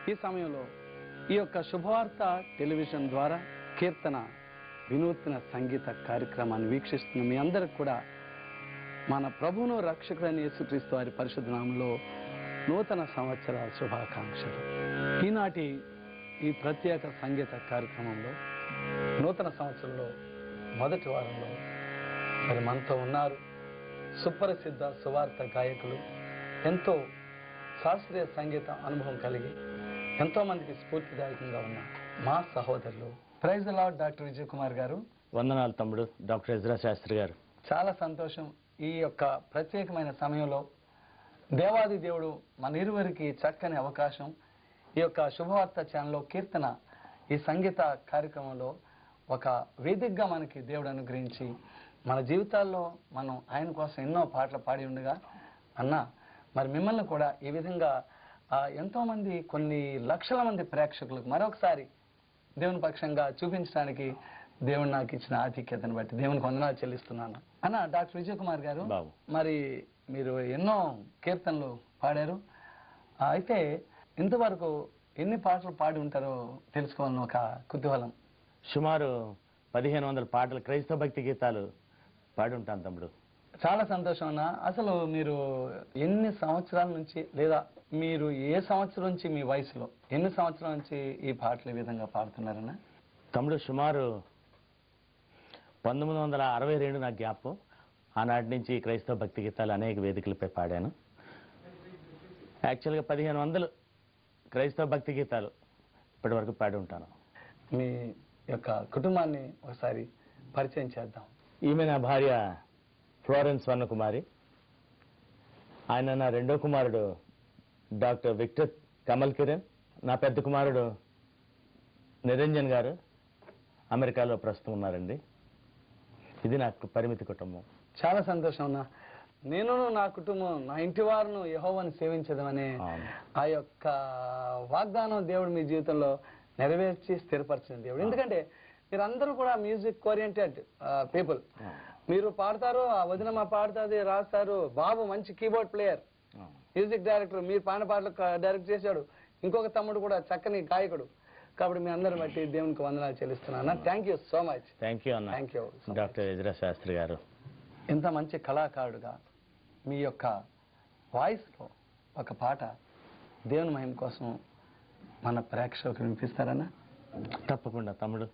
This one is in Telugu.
ఈ సమయంలో ఈ యొక్క శుభవార్త టెలివిజన్ ద్వారా కీర్తన వినూత్న సంగీత కార్యక్రమాన్ని వీక్షిస్తున్న మీ అందరికి కూడా మన ప్రభువును రక్షకుడైన యేసుక్రీస్తు వారి పరిశుద్ధ నామములో నూతన సంవత్సర శుభాకాంక్షలు. ఈనాటి ఈ ప్రత్యేక సంగీత కార్యక్రమంలో నూతన సంవత్సరంలో మొదటి వారంలో మరి మనతో ఉన్నారు సుప్రసిద్ధ సువార్త గాయకులు, ఎంతో శాస్త్రీయ సంగీత అనుభవం కలిగి ఎంతో మందికి స్ఫూర్తిదాయకంగా ఉన్న మా సహోదరులు praise the Lord doctor Vijay Kumar గారు. వందనాలు తమ్ముడు డాక్టర్ ఎజ్రా శాస్త్రి గారు. చాలా సంతోషం. ఈ యొక్క ప్రత్యేకమైన సమయంలో దేవాది దేవుడు మన ఇరువురికి చక్కని అవకాశం, ఈ యొక్క శుభవార్త ఛానల్లో కీర్తన ఈ సంగీత కార్యక్రమంలో ఒక వేదికగా మనకి దేవుడు అనుగ్రహించి మన జీవితాల్లో మనం ఆయన కోసం ఎన్నో పాటలు పాడి ఉండగా అన్న మరి మిమ్మల్ని కూడా ఈ విధంగా ఎంతోమంది కొన్ని లక్షల మంది ప్రేక్షకులకు మరొకసారి దేవుని పక్షంగా చూపించడానికి దేవుడు నాకు ఇచ్చిన ఆధిక్యతను బట్టి దేవునికి వందనాలు చెల్లిస్తున్నాను. అన్న డాక్టర్ విజయ్ కుమార్ గారు, మరి మీరు ఎన్నో కీర్తనలు పాడారు. అయితే ఇంతవరకు ఎన్ని పాటలు పాడి ఉంటారో తెలుసుకోవాలని ఒక కుతూహలం. సుమారు 1500 పాటలు క్రైస్తవ భక్తి గీతాలు పాడి ఉంటాను తమ్ముడు. చాలా సంతోషం అన్న. అసలు మీరు ఎన్ని సంవత్సరాల నుంచి, లేదా మీరు ఏ సంవత్సరం నుంచి, మీ వయసులో ఎన్ని సంవత్సరాల నుంచి ఈ పాటలు ఈ విధంగా పాడుతున్నారన్న? తమ్ముడు సుమారు 1962 నా జ్ఞాపకం. ఆనాటి నుంచి క్రైస్తవ భక్తి గీతాలు అనేక వేదికలపై పాడాను. యాక్చువల్గా 1500 క్రైస్తవ భక్తి గీతాలు ఇప్పటి వరకు పాడి ఉంటాను. మీ యొక్క కుటుంబాన్ని ఒకసారి పరిచయం చేద్దాం. ఈమె నా భార్య ఫ్లోరెన్స్ వర్ణకుమారి. ఆయన నా రెండో కుమారుడు డాక్టర్ విక్టర్ కమల్ కిరణ్. నా పెద్ద కుమారుడు నిరంజన్ గారు అమెరికాలో ప్రస్తుతం ఉన్నారండి. ఇది నాకు పరిమితి కుటుంబం. చాలా సంతోషం అన్న. నేను నా కుటుంబం, నా ఇంటి వారును యెహోవాను సేవించదమనే ఆ యొక్క వాగ్దానం దేవుడు మీ జీవితంలో నెరవేర్చి స్థిరపరిచిన దేవుడు. ఎందుకంటే మీరందరూ కూడా మ్యూజిక్ ఓరియంటెడ్ పీపుల్. మీరు పాడతారు, ఆ వదినమ్మ పాడుతుంది, రాస్తారు. బాబు మంచి కీబోర్డ్ ప్లేయర్, మ్యూజిక్ డైరెక్టర్, మీరు పాడిన పాటలు డైరెక్ట్ చేశాడు. ఇంకొక తమ్ముడు కూడా చక్కని గాయకుడు. కాబట్టి మీ అందరి బట్టి దేవునికి వందనాలు చెల్లిస్తున్నాను. Thank you so much. Thank you అన్న. Thank you doctor Ezra Shastri garu. ఇంత మంచి కళాకారుడుగా మీ యొక్క వాయిస్లో ఒక పాట దేవుని మహిమ కోసం మన ప్రేక్షకులు వినిపిస్తారన్నా? తప్పకుండా తమ్ముడు.